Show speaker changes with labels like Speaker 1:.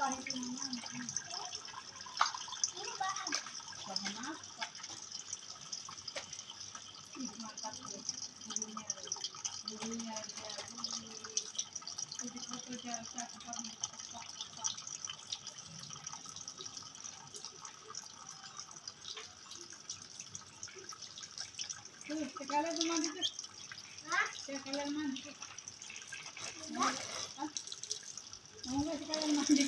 Speaker 1: Bahan apa? Mantap tuh. Bulunya aja. Jadi foto jasa apa? Tuh, sekalian tuh mandi tuh. Sekalian mandi. Hah? Mau nggak sekalian mandi?